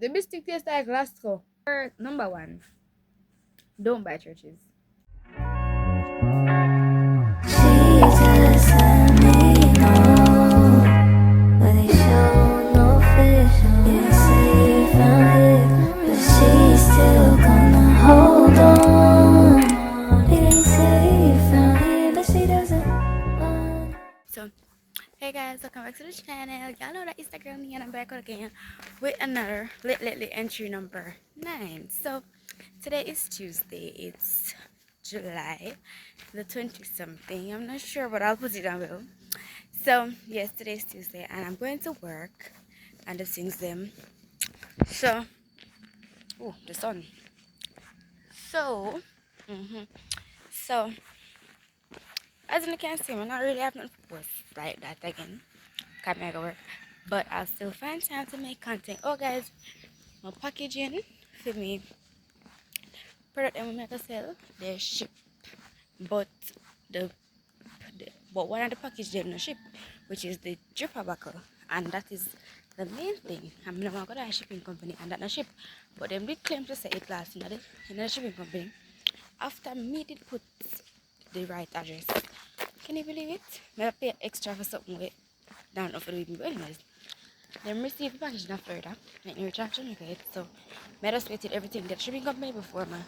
The biscuit tastes like Lasco. Number one, don't buy churches. Jesus, let me know, but they show no fish. They say you found it, but she's still gonna hold on. They say you found it, but she doesn't want. So, hey guys, welcome back to the channel. Y'all know that it's the girl me and I'm back again with another lately entry number 9. So, today is Tuesday. It's July the 20 something. I'm not sure, but I'll put it down below. So, yes, today is Tuesday and I'm going to work and the things them. So, oh, the sun. So, so as you can see, I'm not really having to post like that again. Can't make it work. But I'll still find time to make content. Oh guys, my packaging for me product that we make a sell, they ship. But the but one of the package they don't ship, which is the dripper buckle. And that is the main thing. I'm not gonna a shipping company and that not ship. But them did claim to say it last in the shipping company. After me did put the right address. Can you believe it? I pay extra for something with down off the with me. But anyways, them receive the package in Florida, make me reach out to it. So I just waited everything get shipping company before I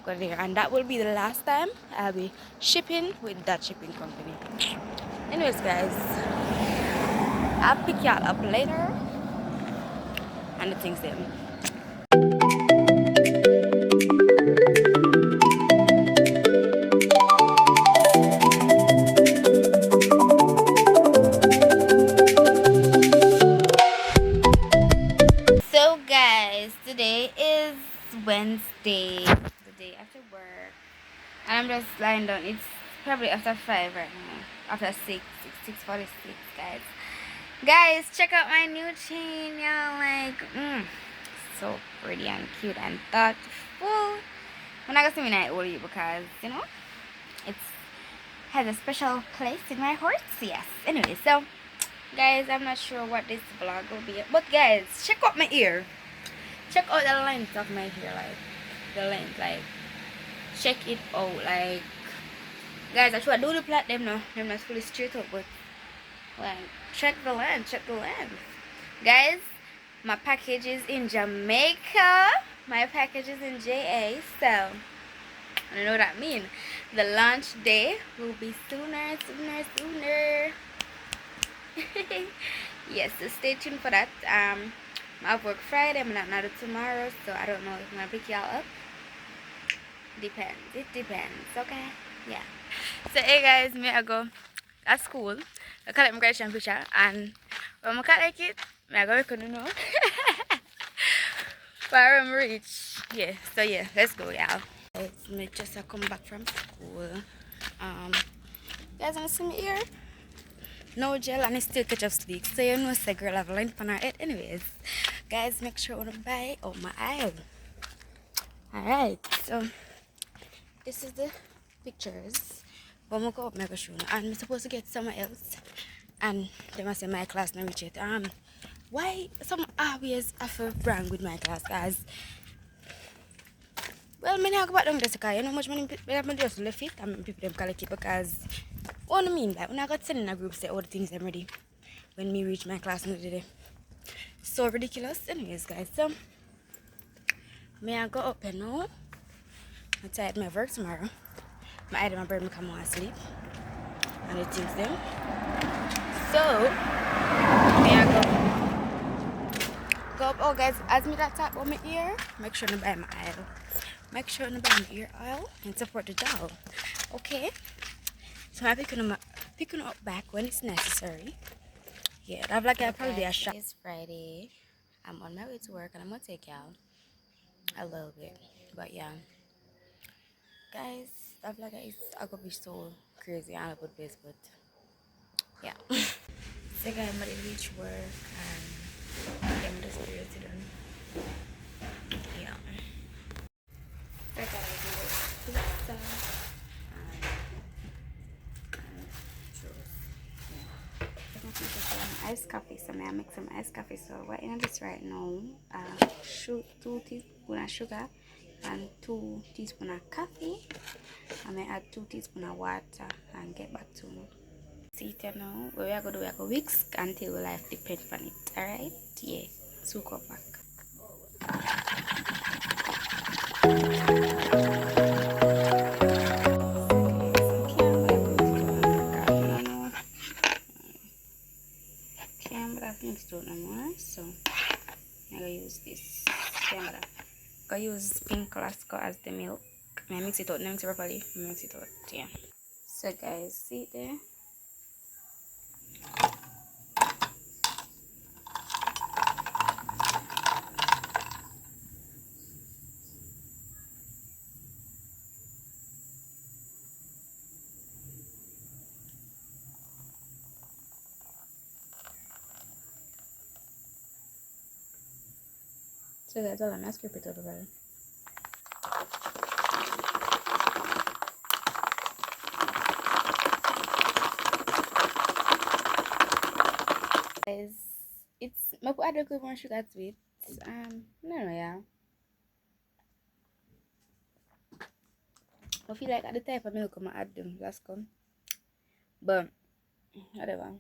go there. And that will be the last time I'll be shipping with that shipping company. Anyways guys, I'll pick y'all up later and the things them. So guys, today is Wednesday, the day after work, and I'm just lying down. It's probably after 5 right now, after 6:46 guys. Guys, check out my new chain, y'all. Like, so pretty and cute and thoughtful. I'm not gonna say me night old you because it's has a special place in my heart. Yes. Anyway, so guys, I'm not sure what this vlog will be, but guys, check out my ear. Check out the length of my hair, like the length, like check it out, like guys. I try to do the plait them now. Them not fully straight up, but like check the length, guys. My package is in Jamaica. My package is in JA, so I don't know what that means. The launch day will be sooner. Yes, so stay tuned for that. I work Friday, I'm not another tomorrow, so I don't know if I'm gonna pick y'all up. Depends. It depends, okay? Yeah. So hey guys, me I go at school. I collect my graduation picture and when I collect it, I go record know. But I'm rich. Yeah, so yeah, let's go y'all. It's me just come back from school. Guys wanna see me here? No gel and it's still ketchup stick. So you know say girl have a line on her head. Anyways, guys, make sure you wanna buy out my aisle. Alright, so this is the pictures. But I'm go up make show. And I'm supposed to get somewhere else. And they must say my class not reach it. Why some always have a brand with my class, guys? Well, me not go back down there because you know how much money I just left it and people them collect it because what do I mean? Like when I got sent in a group say all the things I'm ready when me reach my class another day. So ridiculous. Anyways guys, so may I go up and now? I'm tired my work tomorrow. My item my bird me come on sleep. And the things them. So may I go up. Oh guys, as me that talk about my ear, make sure to buy my aisle. Make sure to buy my ear oil and support the doll. Okay? So I'm picking up back when it's necessary. Yeah, that vlog will probably be a shot. It's Friday. I'm on my way to work and I'm gonna take y'all a little bit. But yeah. Guys, that vlog is gonna be so crazy and a good place, but yeah. So guys, I'm gonna reach work and I'm just spirited on. Yeah. So guys, I do pizza and churros. Yeah. Iced coffee, so I make some iced coffee. So we're in this right now. 2 teaspoons of sugar and 2 teaspoons of coffee. I may add 2 teaspoons of water and get back to you. See it now. What we are going to do, we are going to whisk until we life depend on it. Alright? Yeah. Soak up back. Mixed out no more, so I'm gonna use this camera. I'm gonna use pink Clasco as the milk. I mix it out, mix it properly, mix it out, yeah. So guys, see it there? So guys, all I'm gonna scrape it out already. Guys, it's I put a little more sugar to it. No, yeah. I feel like at the type of milk I'm gonna add them last come, but whatever.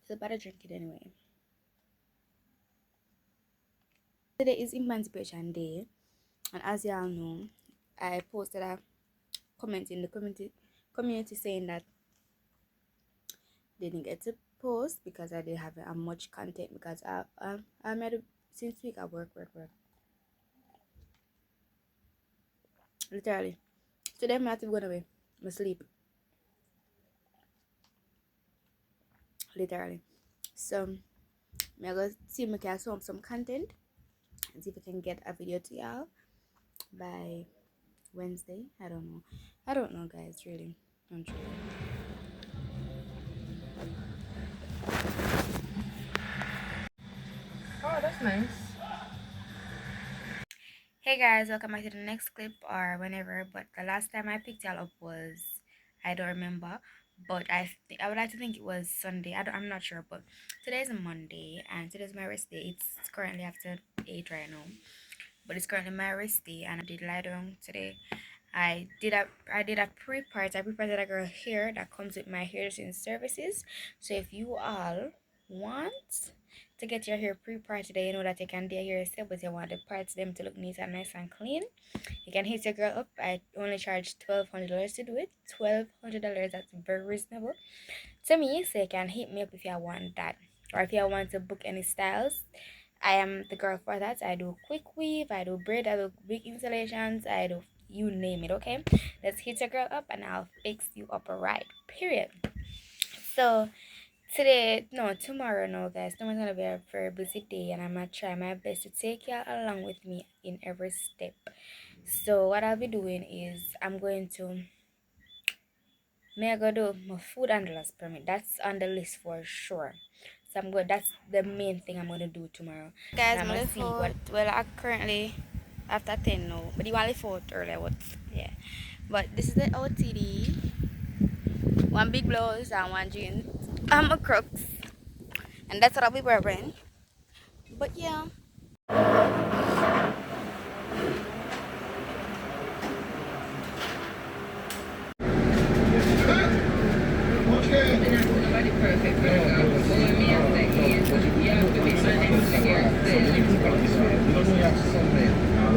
Still better drink it anyway. Today is Emancipation Day, and as y'all know, I posted a comment in the community saying that they didn't get to post because I didn't have much content because I made since week I work. Literally. Today I'm not even going away. I'm asleep. Literally. So I'm gonna see if I can sum up some content and see if I can get a video to y'all by Wednesday. I don't know guys, really. I'm sure. Oh, that's nice. Hey guys, welcome back to the next clip or whenever, but the last time I picked y'all up was, I don't remember, but I would like to think it was Sunday. I'm not sure, but today's a Monday and today's my rest day. It's currently after 8 right now, but it's currently my rest day and I did lie down today. I did a pre-part. I prepared a girl hair that comes with my hairdressing services. So if you all want to get your hair pre-part today, you know that you can do your hair yourself, but you want the parts them to look neat and nice and clean, you can hit your girl up. I only charge $1,200 to do it. $1,200, that's very reasonable to me. So you can hit me up if you want that, or if you want to book any styles. I am the girl for that. I do quick weave, I do braid, I do wig installations, I do you name it. Okay, let's hit your girl up and I'll fix you up right, period. So tomorrow, no guys, tomorrow's gonna be a very busy day and I'm gonna try my best to take you along with me in every step. So what I'll be doing is I'm going to do my food handlers permit. That's on the list for sure. So that's the main thing I'm gonna do tomorrow. Guys, I'm gonna see what I currently after 10 now, but you want to vote earlier, what? Yeah, but this is the OTD. One big blouse and one jeans. I'm a crooks, and that's what I'll be wearing. But yeah.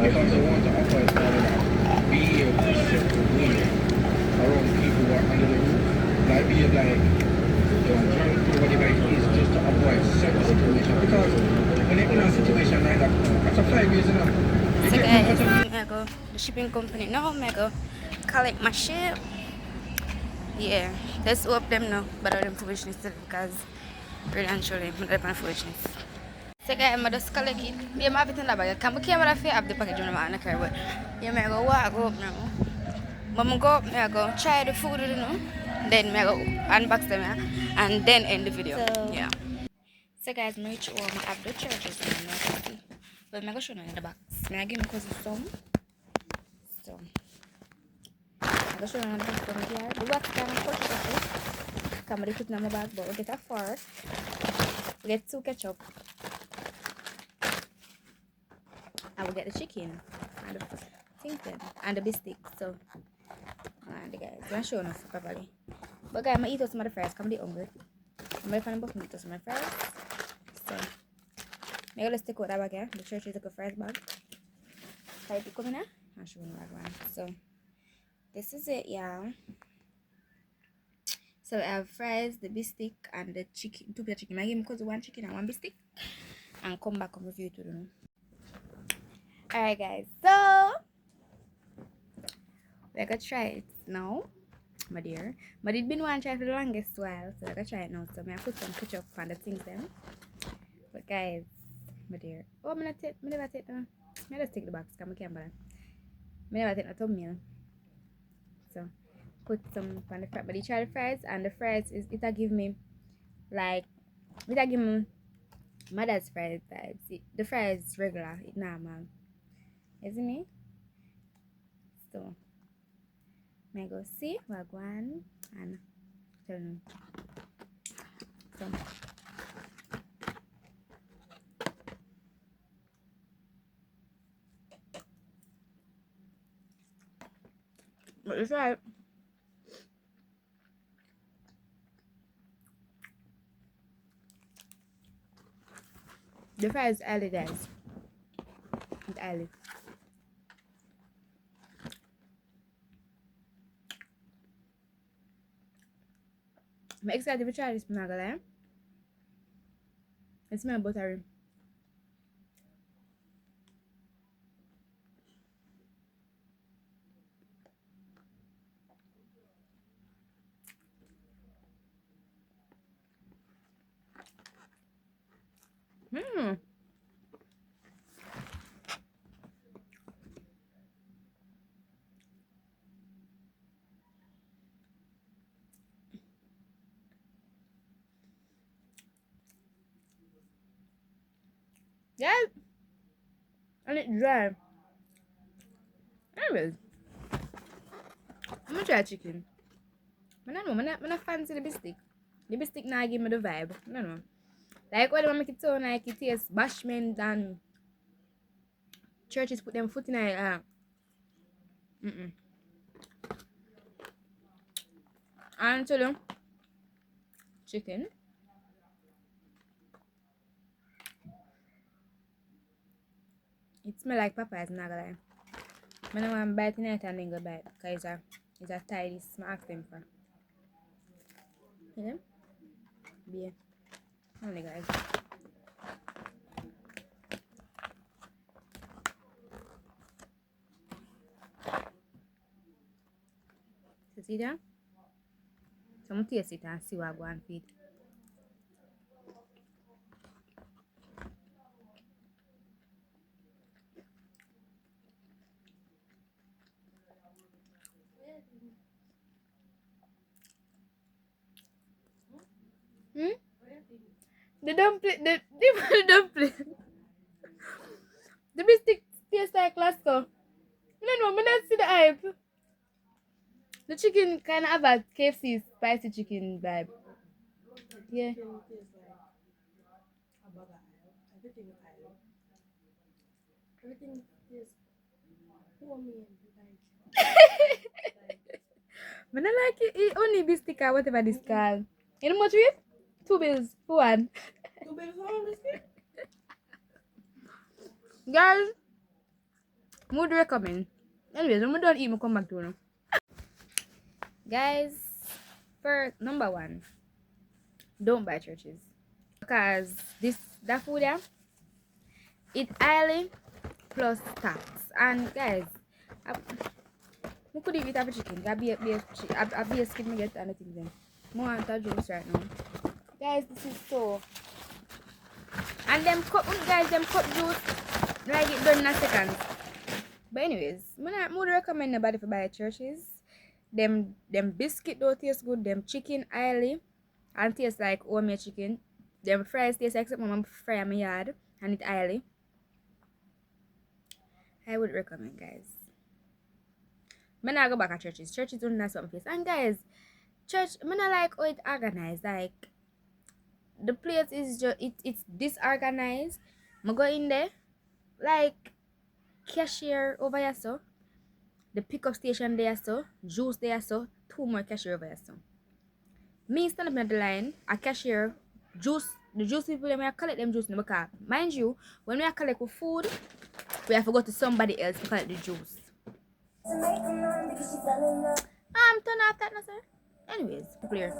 Because I want to operate be a simple leader around people who are under the roof. Like be like trying to do whatever it is just to avoid certain situation. Because when you're in a situation like that, after 5 years enough. So guys, I go the shipping company now. I go collect my ship. Yeah, let's hope them now, but I'm foolishness still because really and truly I'm foolishness. So guys, I'm just collect it. I'm have it in the bag. Come camera for have the package on my car, but yeah, I go walk up now. But I go up, I go try the food, you know. Then I go unbox them, yeah, and then end the video. So, yeah. So guys, I reach home. I have the charges now. But I'm go show you in the box. I give my cousin some. So I go show you in the box from here. The wax can put it. Come put it in my bag, but we'll get a fork. We get 2 ketchup. I will get the chicken and the thing then, and the biscuit. So, and guys, I'm not showing us properly. But guys, I'm gonna eat some of the fries. Come, I'm hungry. I'm gonna find a bucket to some of the fries. So, I'm gonna stick with that bag here. The church is like a fries bag. Type it coming now. I'll show you the bag one. So, this is it, y'all. So I have fries, the biscuit, and the chicken. 2 pieces of chicken. I give me cause 1 chicken and 1 biscuit, and come back and review it to them. Alright guys, so we're gonna try it now, my dear. But it's been one try for the longest while, so we're gonna try it now. So I'm gonna put some ketchup on the things then. But guys, my dear. Oh, I'm never take I just take the box, because I can't bother. I never take the thumbnail. So put some on the fries. But you try the fries, and the fries is it'll give me mother's fries vibes. The fries regular, it's normal. Isn't it? So I go see what go on and tell them. So but it's right. The fries is early guys. It's early. I'm excited to try this, I'm not gonna lie. It smells buttery. Mmm. Yes. And it's dry. Anyways, I'm gonna try chicken. I don't know, I'm not fancy the biscuit. The biscuit now give me the vibe. I don't know. Like when they make it sound like it tastes bashment and churches put them foot in it. And tell them chicken. It smell like Popeyes, I'm not gonna lie. I don't want to bite tonight and then go bite because it's a tidy smack them for. You know? Yeah. Only guys. So see that? So I'm gonna taste it and see what I go and feed. Hmm? The dumpling, the dumpling. The biscuit tastes like Lasco. I don't see the hype. The chicken kind of have a KFC spicy chicken vibe. Yeah. But I like it. It only biscuit or whatever this called. You know what it? 2 bills for 1. 2 bills for 1 biscuit? Guys, would recommend. Anyways, when we done eat, we come back to you. Guys, for number 1, don't buy churches. Because that food there, it's highly plus tax. And guys, I could eat a chicken. I be a skin me get anything then. More want to juice right now. Guys, this is so. And them cup juice like it done in a second. But anyways, I would recommend nobody for buy churches. Them biscuit don't taste good. Them chicken highly and taste like homemade chicken. Them fries taste like something mama fry in my yard and it highly. I would recommend guys. I not go back at churches. Churches don't have something place. And guys, church I not like how it organized. Like the place is just it's disorganized. I go in there like cashier over here so the pickup station there so juice there so 2 more cashier over here so me stand up in the line a cashier juice the juice people them I collect them juice in the car. Mind you, when we are collect with food we have to go to somebody else to collect the juice. Turn off that now, sir. Anyways, clear.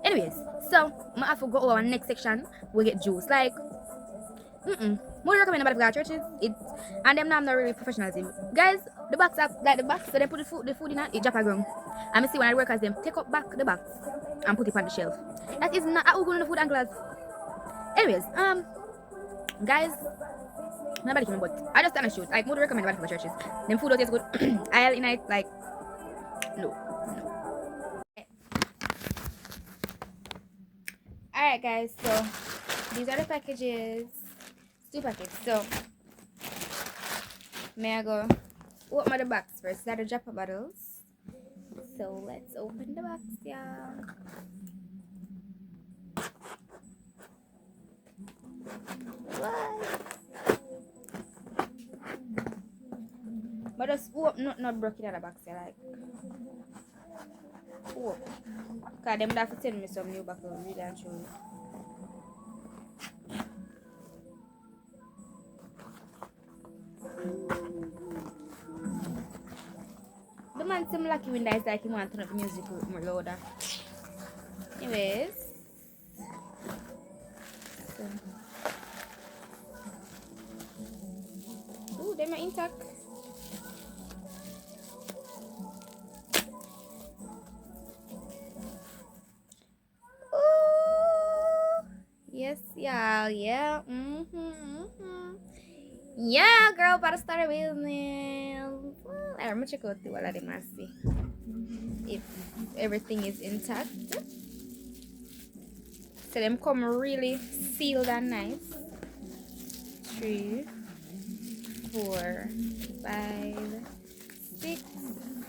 Anyways, so I have to go over our next section. We get juice. Like, what I recommend about the churches? It's and them now not really professionalism. Guys, the box up like the box, so they put the food in it drop a ground. And I see when the workers them take up back the box and put it on the shelf. That is not how we go the food and glass. Anyways, guys, nobody can but I just stand and shoot. Like, more recommend about the churches. Them food don't taste good. I'll in it like no. Alright guys, so these are the packages. 2 packets. So may I go open the box first? These are the dropper bottles. So let's open the box, yeah. What? But just open, not broken out of the box, yeah, like open. Cause them have to send me some new bottles, really and truly. The man seems lucky when I like he want to turn up the music more louder. Anyways. So. Ooh, them are intact. Ooh. Yes, y'all. Yeah. Yeah, girl, about to start a business. I'm gonna check out all of them and see if everything is intact. So them come really sealed and nice. 3, 4, 5, 6,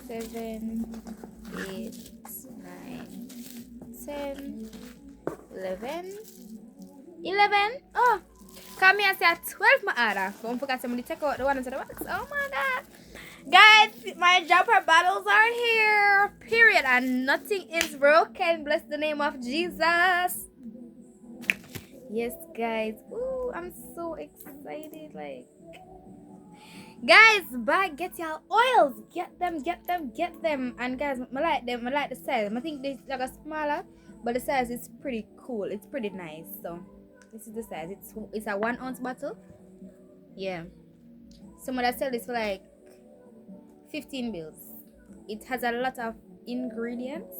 7, 8, 9, 10, 11. 11? Oh! Come here and say 12 my order. Don't forget somebody take out the one into the box. Oh my god. Guys, my dropper bottles are here. Period. And nothing is broken. Bless the name of Jesus. Yes, guys. Ooh, I'm so excited. Like, guys, get y'all oils. Get them. And guys, I like them. I like the size. I think this is like a smaller, but the size is pretty cool. It's pretty nice. So this is the size. It's a 1 ounce bottle. Yeah. Someone that sell this for like 15 bills. It has a lot of ingredients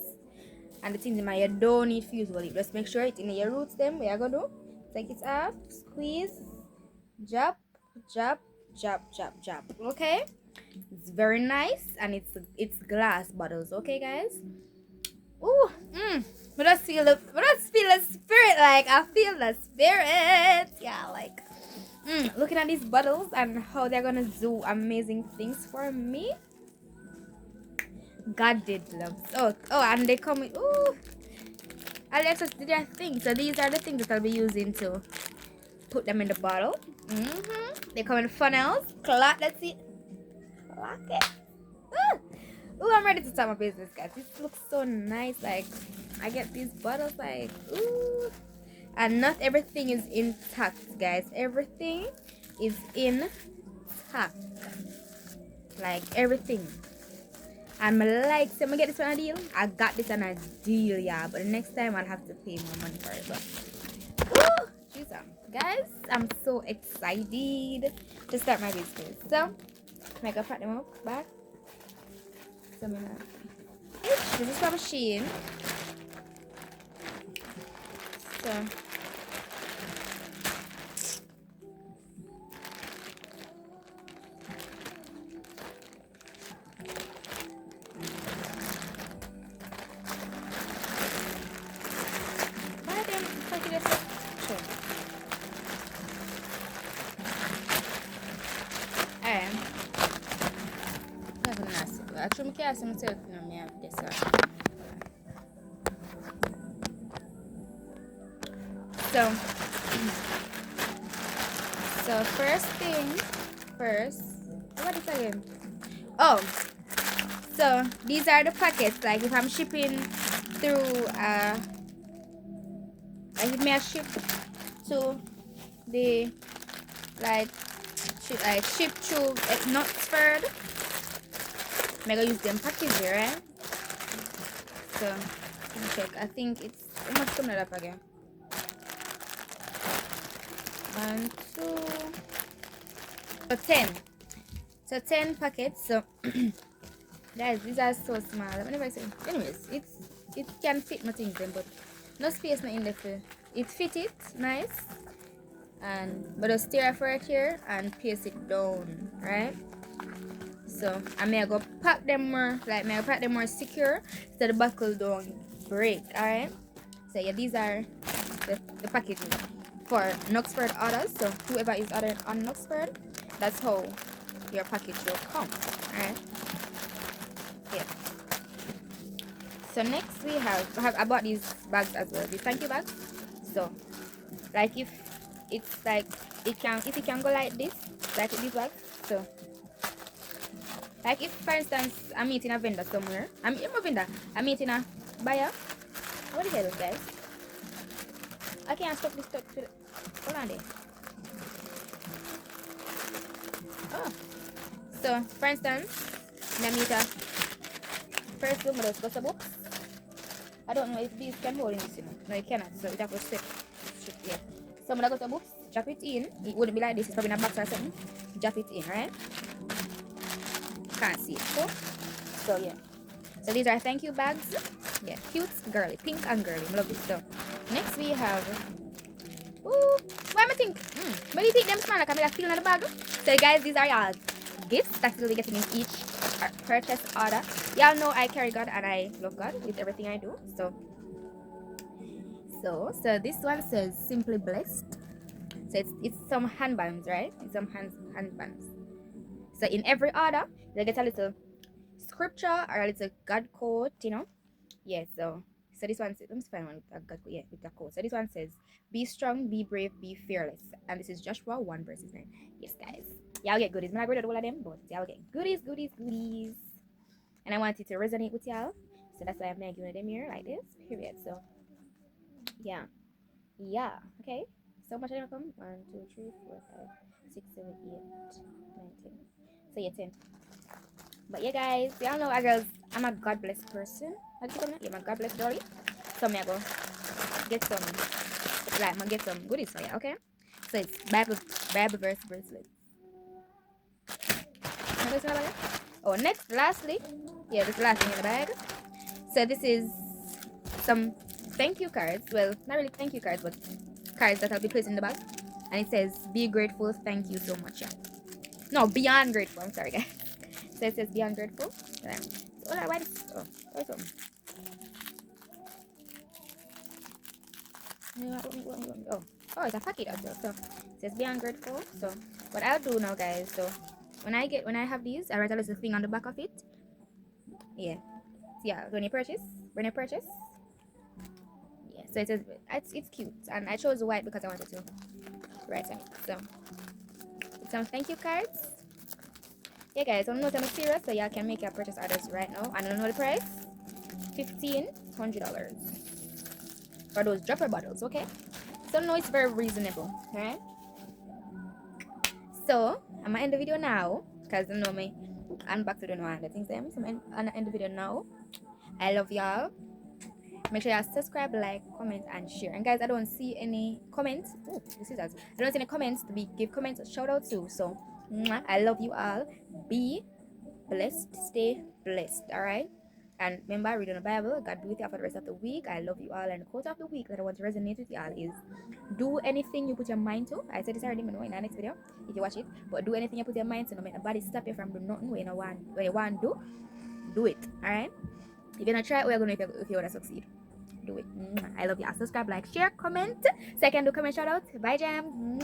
and the things in my you don't need fuse with it. Just make sure it's in your roots them. What you gonna do? Take it off, squeeze, jab. Okay? It's very nice and it's glass bottles, okay guys? Ooh, but I feel the spirit, like I feel the spirit. Yeah, like looking at these bottles and how they're gonna do amazing things for me. God did love. Oh, and they come with Alexis did their thing. So these are the things that I'll be using to put them in the bottle. They come in funnels. Let's see. Clock it. Ooh, I'm ready to start my business, guys. This looks so nice. Like, I get these bottles, like, ooh. And not everything is intact, guys. Everything is intact. Like, everything. And my like, so I'm gonna get this on a deal. I got this on a deal, yeah. But the next time I'll have to pay more money for it. But, woo! Jeez, guys, I'm so excited to start my business. So, I'm gonna pack them up back. So I'm gonna, this is from Shein. So actually, I can't myself, I have this. So So first thing first, what is it again? Oh, so these are the packets. Like if I'm shipping through like if I ship to the ship through Knoxford, I'm gonna use them package here, right? So let me check. I think it's how much coming up again. 1, 2, so 10. So 10 packets. So guys, these are so small. Whenever I say, anyways, it can fit my things then, but no space not in there for it fit it nice. And but just stir for it here and paste it down, right? So I may go pack them more, like may I pack them more secure so the buckle don't break. Alright. So yeah, these are the packaging for Knoxford orders. So whoever is ordered on Knoxford, that's how your package will come. Alright. Yeah. So next we I bought these bags as well, these thank you bags. So like if it's like it can go like this, like these bags. So like if for instance I'm meeting a vendor somewhere, I'm meeting a buyer. What the hell is guys? I can't stop this stuff to the, hold on there. Oh. So for instance, I meet a first room with those books. I don't know if these can hold in this, you know. No, it cannot, so it have to strip here. So I'm gonna go to books, drop it in. It wouldn't be like this, it's probably in a box or something. Drop it in, right? Can't see it. So yeah. So these are thank you bags. Yeah, cute, girly, pink and girly. I love it. So next we have why am I think? But you think them small like I'm like feeling on the bag. So guys, these are y'all gifts that we'll be getting in each purchase order. Y'all know I carry God and I love God with everything I do. So this one says simply blessed. So it's some handbands, right? It's some handbands. So in every order, they get a little scripture or a little God quote, you know. Yeah, so this one says, let me find one with a God quote, yeah, with the quote. So this one says, be strong, be brave, be fearless. And this is Joshua 1 verses 9. Yes, guys. Y'all get goodies. I'm not going to do all of them, but y'all get goodies. And I want it to resonate with y'all. So that's why I'm making them here like this. Period. So yeah. Okay. So much I come. 1, 2, 3, 4, 5, 6, 7, 8, 9, 10. So yeah, 10. But yeah, guys, y'all know I'm a God blessed person. How do you call it? Yeah, I'm a God blessed girlie. So I'm gonna go get some goodies for you, okay? So it's Bible verse bracelet. Oh, lastly, yeah, this last thing in the bag. So this is some thank you cards. Well, not really thank you cards, but cards that I'll be placing in the bag. And it says, be grateful, thank you so much. Yeah. No, beyond grateful. I'm sorry, guys. So it says beyond grateful. Why this? Oh, something. Oh, it's a packet as well. So it says beyond grateful. So what I'll do now, guys. So when I have these, I write a little thing on the back of it. Yeah. When you purchase. Yeah. So it says it's cute, and I chose white because I wanted to write on it. So it's some thank you cards. Yeah, guys, I don't know if I'm serious, so y'all can make your purchase orders right now. I don't know the price. $1,500 for those dropper bottles, okay? So no, it's very reasonable, alright? So I'm gonna end the video now because you know me. I'm back to doing one of the things. So I'm gonna end the video now. I love y'all. Make sure y'all subscribe, like, comment, and share. And guys, I don't see any comments. Oh, this is us. I don't see any comments to give comments shout out to. So I love you all. Be blessed, stay blessed, all right? And remember, reading the Bible. God be with you for the rest of the week. I love you all. And the quote of the week that I want to resonate with y'all is, do anything you put your mind to. I said this already, but no, in the next video if you watch it. But do anything you put your mind to. No make nobody stop you from doing nothing when you want to do it, all right? If you're gonna try it, we're gonna if you wanna succeed. Do it. I love you all. Subscribe, like, share, comment. So I can do comment shout out. Bye, jam.